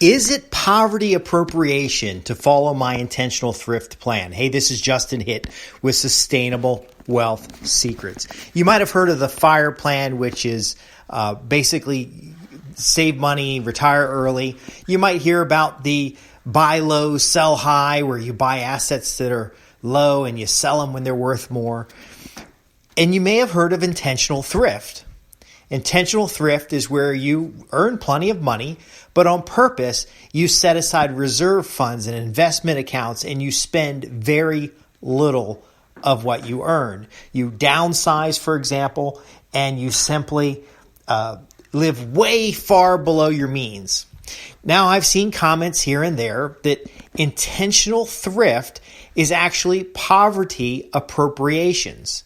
Is it poverty appropriation to follow my intentional thrift plan? Hey, this is Justin Hitt with Sustainable Wealth Secrets. You might have heard of the FIRE plan, which is basically save money, retire early. You might hear about the buy low, sell high, where you buy assets that are low and you sell them when they're worth more. And you may have heard of intentional thrift. Intentional thrift is where you earn plenty of money, but on purpose, you set aside reserve funds and investment accounts and you spend very little of what you earn. You downsize, for example, and you simply live way far below your means. Now, I've seen comments here and there that intentional thrift is actually poverty appropriations.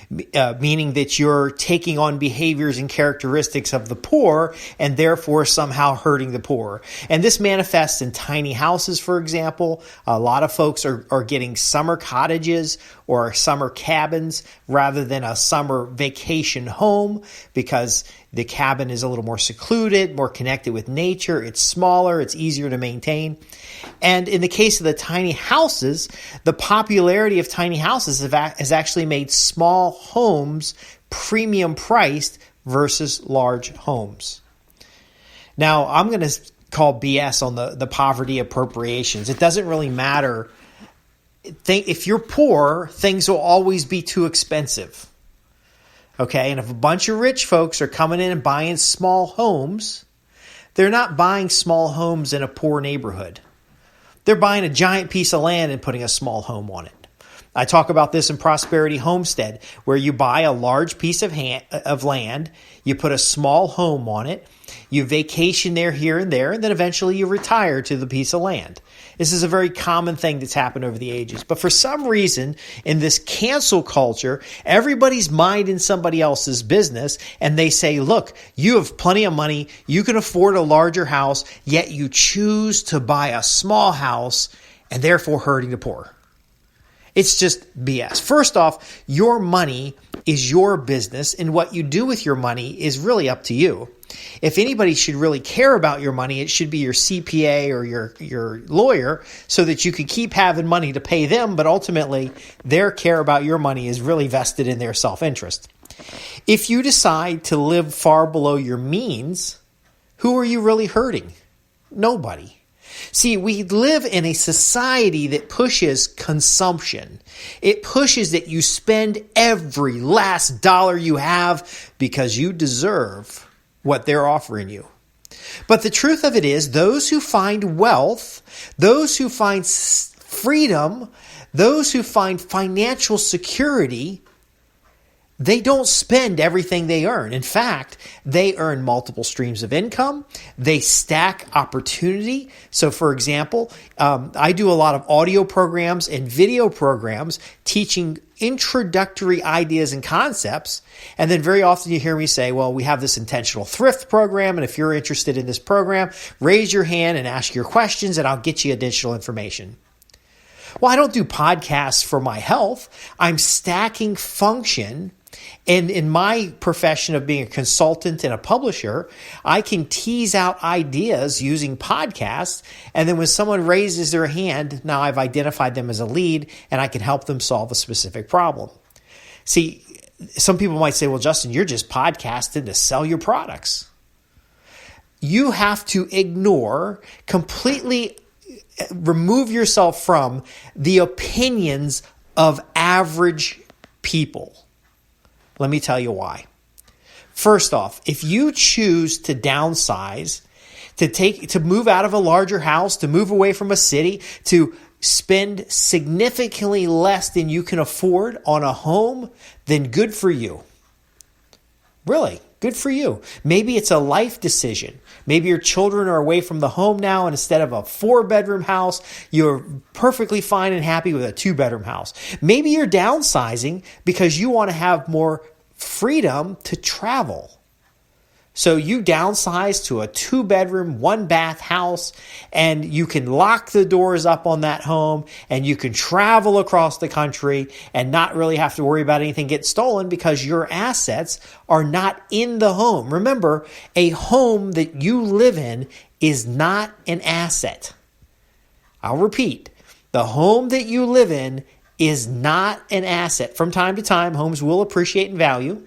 Meaning that you're taking on behaviors and characteristics of the poor and therefore somehow hurting the poor. And this manifests in tiny houses, for example. A lot of folks are getting summer cottages or summer cabins rather than a summer vacation home because the cabin is a little more secluded, more connected with nature. It's smaller, it's easier to maintain. And in the case of the tiny houses, the popularity of tiny houses has actually made small homes premium priced versus large homes. Now, I'm going to call BS on the poverty appropriations. It doesn't really matter. If you're poor, things will always be too expensive. Okay, and if a bunch of rich folks are coming in and buying small homes, they're not buying small homes in a poor neighborhood. They're buying a giant piece of land and putting a small home on it. I talk about this in Prosperity Homestead, where you buy a large piece of land, you put a small home on it, you vacation there, here and there, and then eventually you retire to the piece of land. This is a very common thing that's happened over the ages. But for some reason, in this cancel culture, everybody's minding somebody else's business, and they say, look, you have plenty of money, you can afford a larger house, yet you choose to buy a small house and therefore hurting the poor. It's just BS. First off, your money is your business, and what you do with your money is really up to you. If anybody should really care about your money, it should be your CPA or your lawyer so that you can keep having money to pay them, but ultimately their care about your money is really vested in their self-interest. If you decide to live far below your means, who are you really hurting? Nobody. See, we live in a society that pushes consumption. It pushes that you spend every last dollar you have because you deserve what they're offering you. But the truth of it is, those who find wealth, those who find freedom, those who find financial security, they don't spend everything they earn. In fact, they earn multiple streams of income. They stack opportunity. So, for example, I do a lot of audio programs and video programs teaching introductory ideas and concepts. And then very often you hear me say, well, we have this intentional thrift program. And if you're interested in this program, raise your hand and ask your questions and I'll get you additional information. Well, I don't do podcasts for my health. I'm stacking function. And in my profession of being a consultant and a publisher, I can tease out ideas using podcasts. And then when someone raises their hand, now I've identified them as a lead and I can help them solve a specific problem. See, some people might say, well, Justin, you're just podcasting to sell your products. You have to completely remove yourself from the opinions of average people. Let me tell you why. First off, if you choose to downsize, to move out of a larger house, to move away from a city, to spend significantly less than you can afford on a home, then good for you. Really, good for you. Maybe it's a life decision. Maybe your children are away from the home now, and instead of a 4-bedroom house, you're perfectly fine and happy with a 2-bedroom house. Maybe you're downsizing because you want to have more freedom to travel. So you downsize to a 2-bedroom, 1-bath house, and you can lock the doors up on that home, and you can travel across the country and not really have to worry about anything getting stolen because your assets are not in the home. Remember, a home that you live in is not an asset. I'll repeat, the home that you live in is not an asset. From time to time, homes will appreciate in value.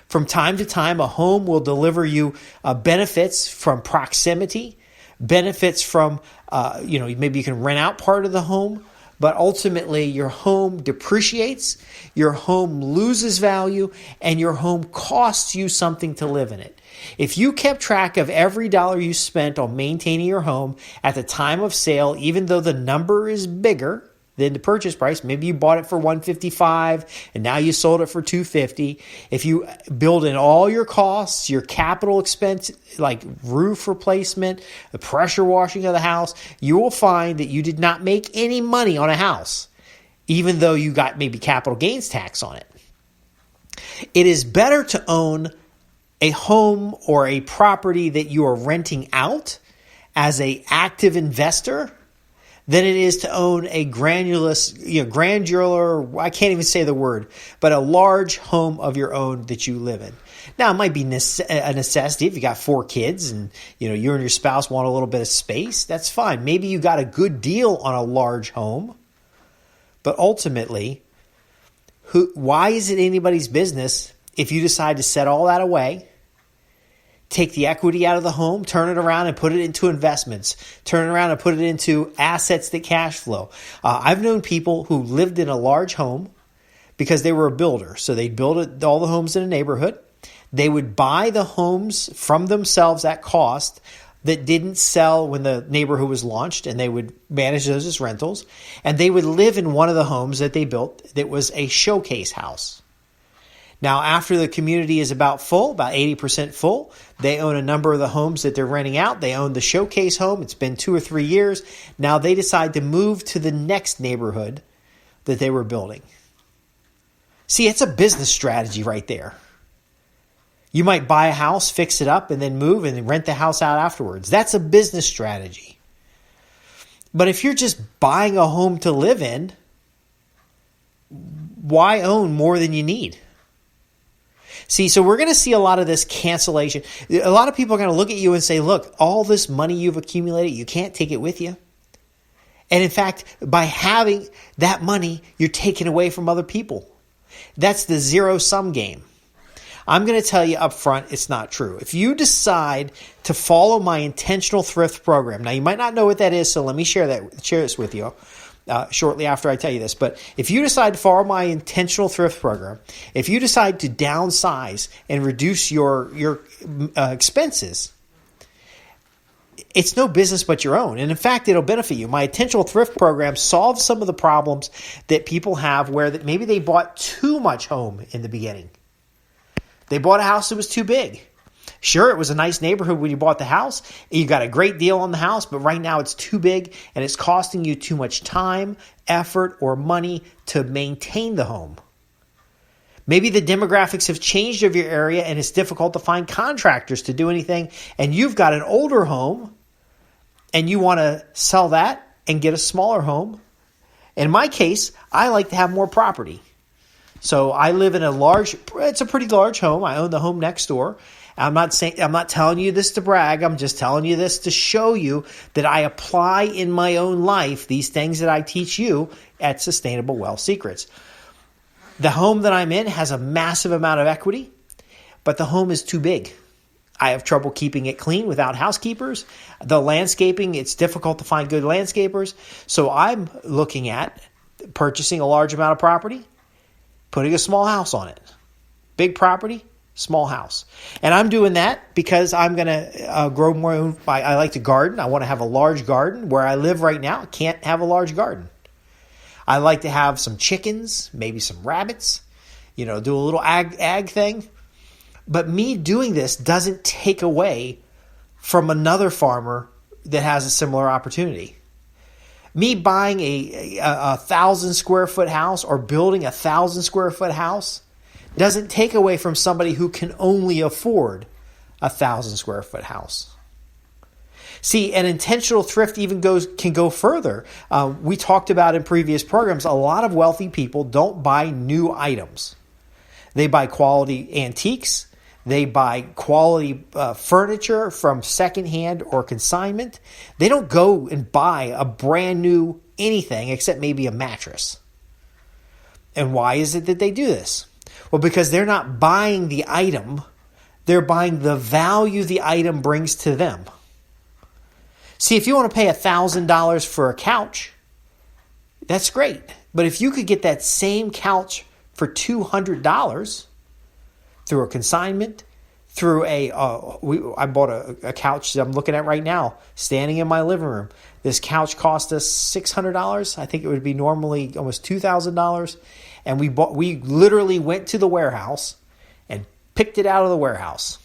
From time to time, a home will deliver you benefits from proximity, benefits from, maybe you can rent out part of the home, but ultimately your home depreciates, your home loses value, and your home costs you something to live in it. If you kept track of every dollar you spent on maintaining your home at the time of sale, even though the number is bigger than the purchase price, maybe you bought it for $155 and now you sold it for $250. If you build in all your costs, your capital expense, like roof replacement, the pressure washing of the house, you will find that you did not make any money on a house, even though you got maybe capital gains tax on it. It is better to own a home or a property that you are renting out as an active investor than it is to own a granular, I can't even say the word, but a large home of your own that you live in. Now, it might be a necessity if you got 4 kids and you and your spouse want a little bit of space. That's fine. Maybe you got a good deal on a large home, but ultimately, why is it anybody's business if you decide to set all that away, take the equity out of the home, turn it around and put it into investments, turn it around and put it into assets that cash flow. I've known people who lived in a large home because they were a builder. So they'd build all the homes in a neighborhood. They would buy the homes from themselves at cost that didn't sell when the neighborhood was launched, and they would manage those as rentals. And they would live in one of the homes that they built that was a showcase house. Now, after the community is about 80% full, they own a number of the homes that they're renting out. They own the showcase home. It's been 2 or 3 years. Now they decide to move to the next neighborhood that they were building. See, it's a business strategy right there. You might buy a house, fix it up, and then move and rent the house out afterwards. That's a business strategy. But if you're just buying a home to live in, why own more than you need? See, so we're going to see a lot of this cancellation. A lot of people are going to look at you and say, look, all this money you've accumulated, you can't take it with you. And in fact, by having that money, you're taking away from other people. That's the zero-sum game. I'm going to tell you up front, it's not true. If you decide to follow my intentional thrift program, now you might not know what that is, so let me share this with you shortly after I tell you this. But if you decide to follow my intentional thrift program, if you decide to downsize and reduce your expenses, it's no business but your own. And in fact, it'll benefit you. My intentional thrift program solves some of the problems that people have where that maybe they bought too much home in the beginning. They bought a house that was too big. Sure, it was a nice neighborhood when you bought the house. You got a great deal on the house, but right now it's too big and it's costing you too much time, effort, or money to maintain the home. Maybe the demographics have changed of your area and it's difficult to find contractors to do anything, and you've got an older home and you want to sell that and get a smaller home. In my case, I like to have more property. So I live in it's a pretty large home. I own the home next door. I'm not telling you this to brag. I'm just telling you this to show you that I apply in my own life these things that I teach you at Sustainable Wealth Secrets. The home that I'm in has a massive amount of equity, but the home is too big. I have trouble keeping it clean without housekeepers. The landscaping, it's difficult to find good landscapers. So I'm looking at purchasing a large amount of property, putting a small house on it. Big property, small house. And I'm doing that because I'm going to grow my own. I like to garden. I want to have a large garden. Where I live right now, I can't have a large garden. I like to have some chickens, maybe some rabbits, do a little ag thing. But me doing this doesn't take away from another farmer that has a similar opportunity. Me buying a 1,000 square foot house or building a 1,000 square foot house doesn't take away from somebody who can only afford 1,000 square foot house. See, an intentional thrift even can go further. We talked about in previous programs, a lot of wealthy people don't buy new items. They buy quality antiques. They buy quality furniture from secondhand or consignment. They don't go and buy a brand new anything except maybe a mattress. And why is it that they do this? Well, because they're not buying the item. They're buying the value the item brings to them. See, if you want to pay $1,000 for a couch, that's great. But if you could get that same couch for $200 through a consignment, through I bought a couch that I'm looking at right now, standing in my living room. This couch cost us $600. I think it would be normally almost $2,000. And we literally went to the warehouse and picked it out of the warehouse.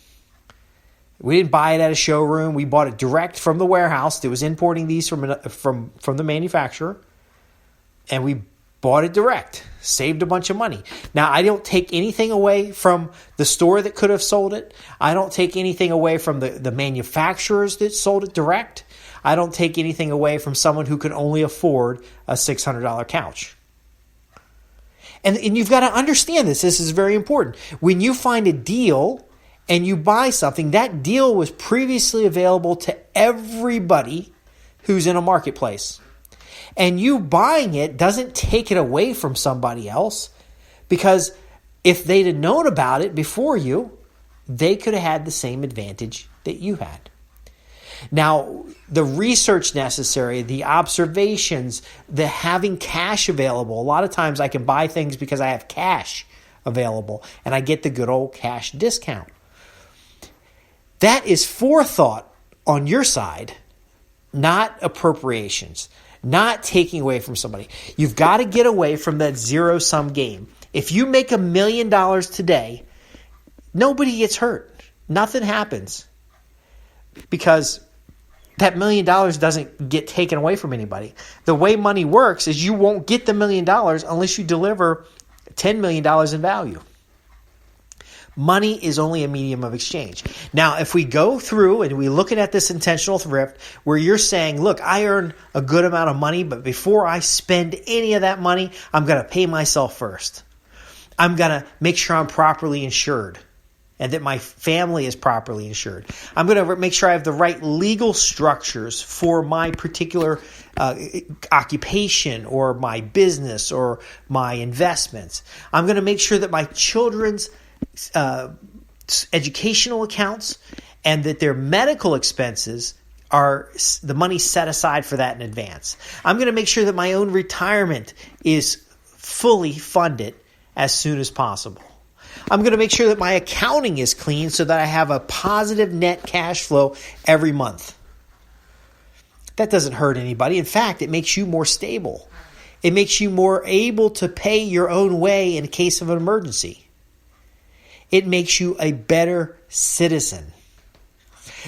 We didn't buy it at a showroom. We bought it direct from the warehouse that was importing these from the manufacturer. And we bought it direct. Saved a bunch of money. Now, I don't take anything away from the store that could have sold it. I don't take anything away from the manufacturers that sold it direct. I don't take anything away from someone who can only afford a $600 couch. And you've got to understand this. This is very important. When you find a deal and you buy something, that deal was previously available to everybody who's in a marketplace. And you buying it doesn't take it away from somebody else, because if they'd have known about it before you, they could have had the same advantage that you had. Now, the research necessary, the observations, the having cash available. A lot of times I can buy things because I have cash available and I get the good old cash discount. That is forethought on your side, not appropriations, not taking away from somebody. You've got to get away from that zero-sum game. If you make $1 million today, nobody gets hurt. Nothing happens. Because that $1 million doesn't get taken away from anybody. The way money works is you won't get the $1 million unless you deliver $10 million in value. Money is only a medium of exchange. Now, if we go through and we're looking at this intentional thrift where you're saying, look, I earn a good amount of money, but before I spend any of that money, I'm going to pay myself first. I'm going to make sure I'm properly insured and that my family is properly insured. I'm going to make sure I have the right legal structures for my particular occupation or my business or my investments. I'm going to make sure that my children's educational accounts and that their medical expenses are the money set aside for that in advance. I'm going to make sure that my own retirement is fully funded as soon as possible. I'm going to make sure that my accounting is clean so that I have a positive net cash flow every month. That doesn't hurt anybody. In fact, it makes you more stable. It makes you more able to pay your own way in case of an emergency. It makes you a better citizen.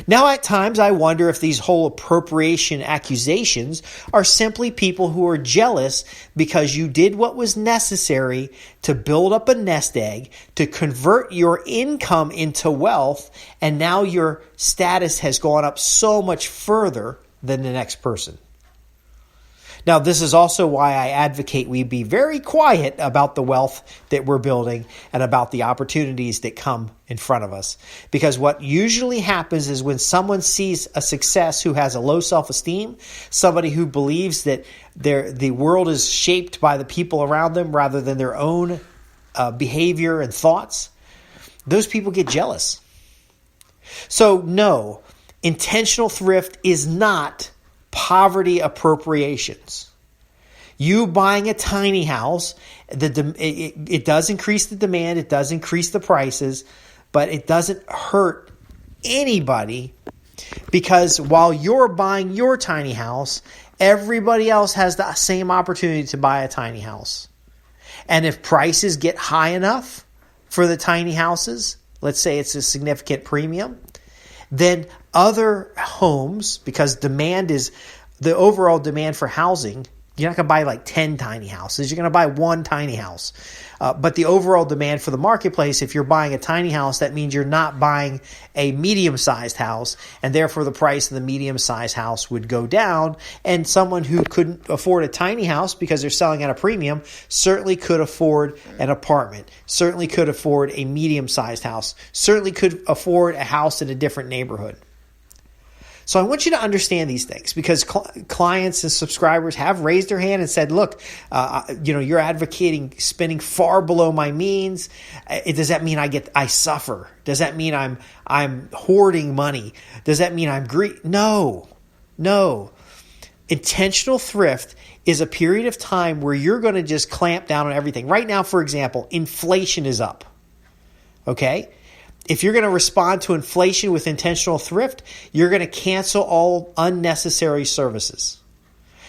Now, at times, I wonder if these whole appropriation accusations are simply people who are jealous because you did what was necessary to build up a nest egg, to convert your income into wealth, and now your status has gone up so much further than the next person. Now, this is also why I advocate we be very quiet about the wealth that we're building and about the opportunities that come in front of us. Because what usually happens is when someone sees a success who has a low self-esteem, somebody who believes that the world is shaped by the people around them rather than their own behavior and thoughts, those people get jealous. So no, intentional thrift is not poverty appropriations. You buying a tiny house, it does increase the demand, it does increase the prices, but it doesn't hurt anybody, because while you're buying your tiny house, everybody else has the same opportunity to buy a tiny house. And if prices get high enough for the tiny houses, let's say it's a significant premium, then other homes, because the overall demand for housing You're not going to buy like 10 tiny houses. You're going to buy one tiny house. But the overall demand for the marketplace, if you're buying a tiny house, that means you're not buying a medium-sized house, and therefore the price of the medium-sized house would go down. And someone who couldn't afford a tiny house because they're selling at a premium certainly could afford an apartment, certainly could afford a medium-sized house, certainly could afford a house in a different neighborhood. So I want you to understand these things, because clients and subscribers have raised their hand and said, look, you're advocating spending far below my means. Does that mean I suffer? Does that mean I'm hoarding money? Does that mean I'm greedy? No. Intentional thrift is a period of time where you're going to just clamp down on everything. Right now, for example, inflation is up. Okay? If you're going to respond to inflation with intentional thrift, you're going to cancel all unnecessary services.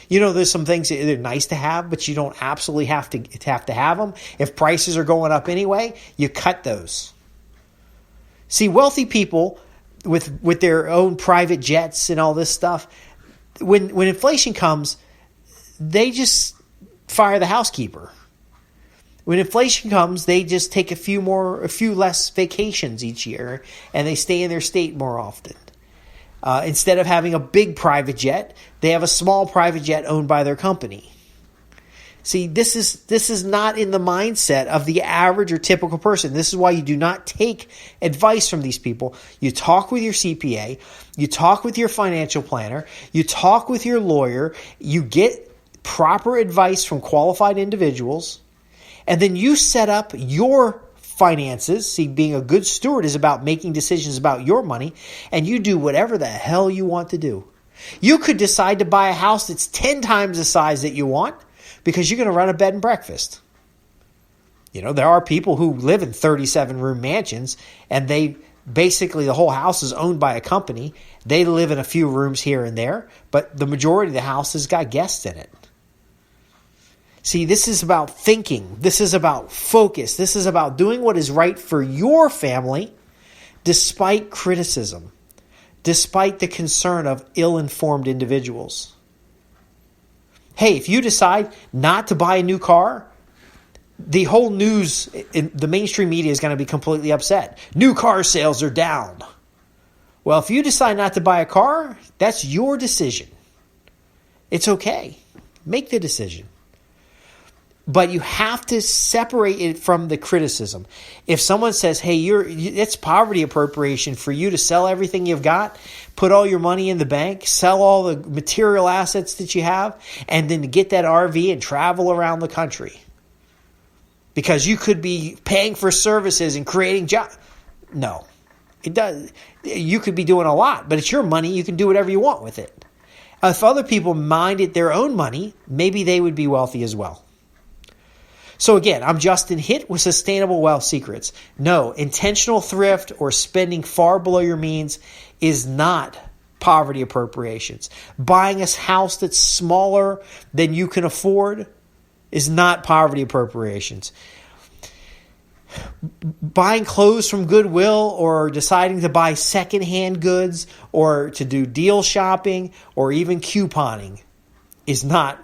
There's some things that are nice to have, but you don't absolutely have to have them. If prices are going up anyway, you cut those. See, wealthy people with their own private jets and all this stuff, when inflation comes, they just fire the housekeeper. When inflation comes, they just take a few less vacations each year, and they stay in their state more often. Instead of having a big private jet, they have a small private jet owned by their company. See, this is not in the mindset of the average or typical person. This is why you do not take advice from these people. You talk with your CPA, you talk with your financial planner, you talk with your lawyer, you get proper advice from qualified individuals. And then you set up your finances. See, being a good steward is about making decisions about your money, and you do whatever the hell you want to do. You could decide to buy a house that's 10 times the size that you want because you're going to run a bed and breakfast. There are people who live in 37-room mansions, and the whole house is owned by a company. They live in a few rooms here and there, but the majority of the house has got guests in it. See, this is about thinking. This is about focus. This is about doing what is right for your family despite criticism, despite the concern of ill-informed individuals. Hey, if you decide not to buy a new car, the whole news, the mainstream media is going to be completely upset. New car sales are down. Well, if you decide not to buy a car, that's your decision. It's okay. Make the decision. But you have to separate it from the criticism. If someone says, hey, it's poverty appropriation for you to sell everything you've got, put all your money in the bank, sell all the material assets that you have, and then get that RV and travel around the country. Because you could be paying for services and creating jobs. No. It does. You could be doing a lot, but it's your money. You can do whatever you want with it. If other people minded their own money, maybe they would be wealthy as well. So again, I'm Justin Hitt with Sustainable Wealth Secrets. No, intentional thrift or spending far below your means is not poverty appropriations. Buying a house that's smaller than you can afford is not poverty appropriations. Buying clothes from Goodwill or deciding to buy secondhand goods or to do deal shopping or even couponing is not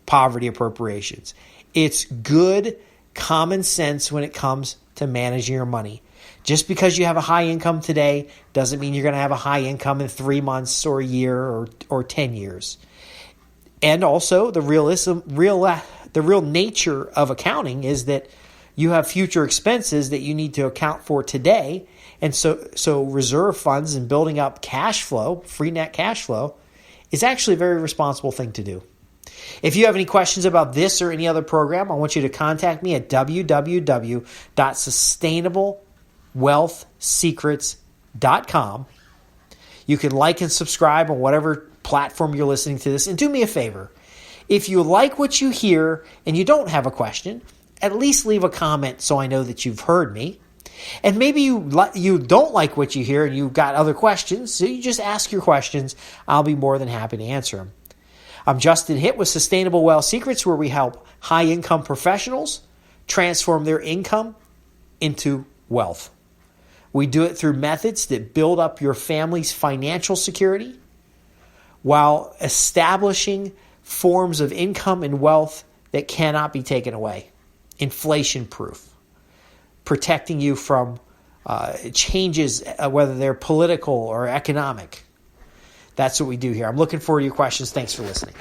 poverty appropriations. It's good common sense when it comes to managing your money. Just because you have a high income today doesn't mean you're going to have a high income in 3 months or a year or 10 years. And also the real nature of accounting is that you have future expenses that you need to account for today. And so reserve funds and building up cash flow, free net cash flow, is actually a very responsible thing to do. If you have any questions about this or any other program, I want you to contact me at www.sustainablewealthsecrets.com. You can like and subscribe on whatever platform you're listening to this. And do me a favor. If you like what you hear and you don't have a question, at least leave a comment so I know that you've heard me. And maybe you don't like what you hear and you've got other questions, so you just ask your questions. I'll be more than happy to answer them. I'm Justin Hitt with Sustainable Wealth Secrets, where we help high-income professionals transform their income into wealth. We do it through methods that build up your family's financial security while establishing forms of income and wealth that cannot be taken away. Inflation proof. Protecting you from changes, whether they're political or economic. That's what we do here. I'm looking forward to your questions. Thanks for listening.